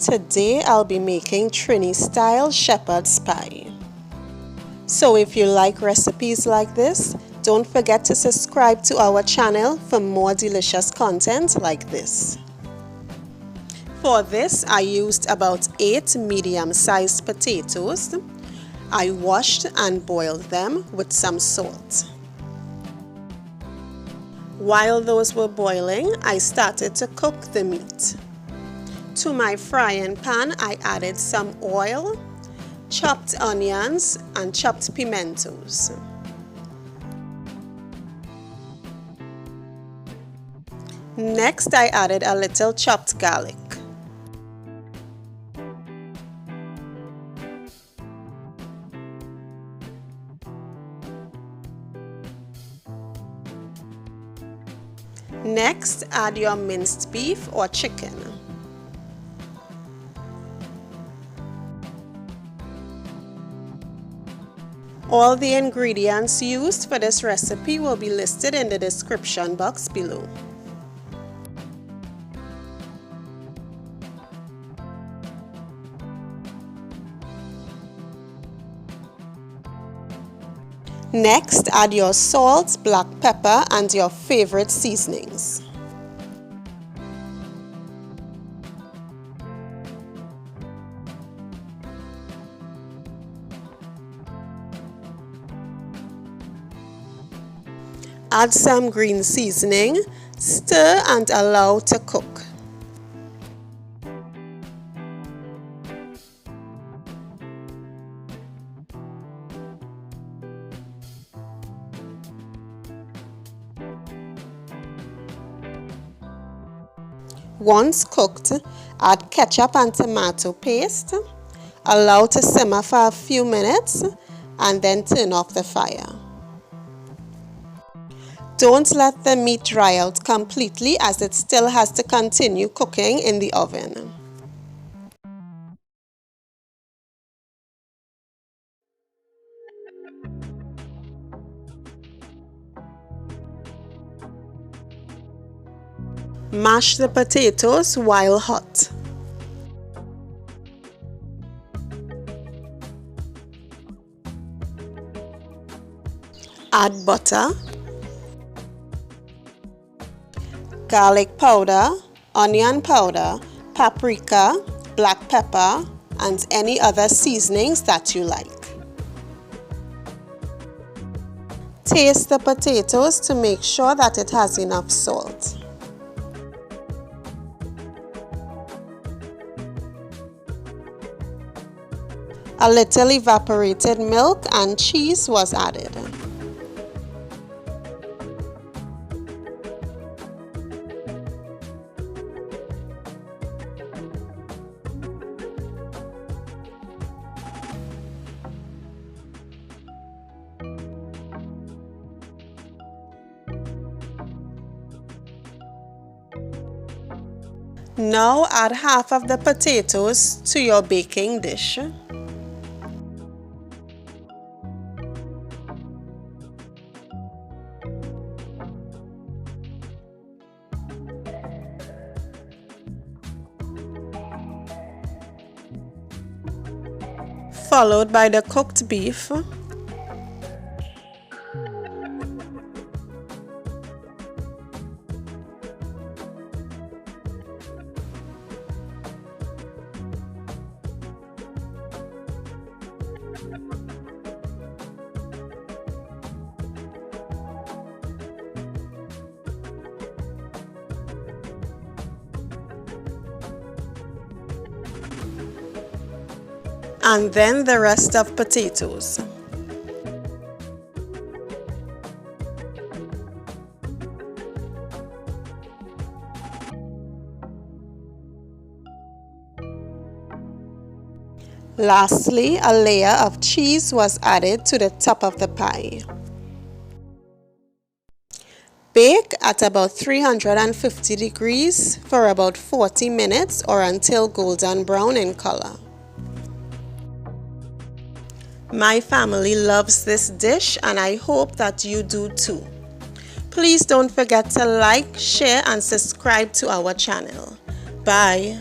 Today I'll be making TRINI style shepherd's pie. So if you like recipes like this, don't forget to subscribe to our channel for more delicious content like this. For this, I used about 8 medium-sized potatoes. I washed and boiled them with some salt. While those were boiling, I started to cook the meat. To my frying pan, I added some oil, chopped onions, and chopped pimentos. Next, I added a little chopped garlic. Next, add your minced beef or chicken. All the ingredients used for this recipe will be listed in the description box below. Next, add your salt, black pepper, and your favorite seasonings. Add some green seasoning, stir and allow to cook. Once cooked, add ketchup and tomato paste, allow to simmer for a few minutes, and then turn off the fire. Don't let the meat dry out completely as it still has to continue cooking in the oven. Mash the potatoes while hot. Add butter, garlic powder, onion powder, paprika, black pepper, and any other seasonings that you like. Taste the potatoes to make sure that it has enough salt. A little evaporated milk and cheese was added. Now add half of the potatoes to your baking dish. Followed by the cooked beef. And then the rest of potatoes. Lastly, a layer of cheese was added to the top of the pie. Bake at about 350 degrees for about 40 minutes or until golden brown in color. My family loves this dish and I hope that you do too. Please don't forget to like, share and subscribe to our channel. Bye.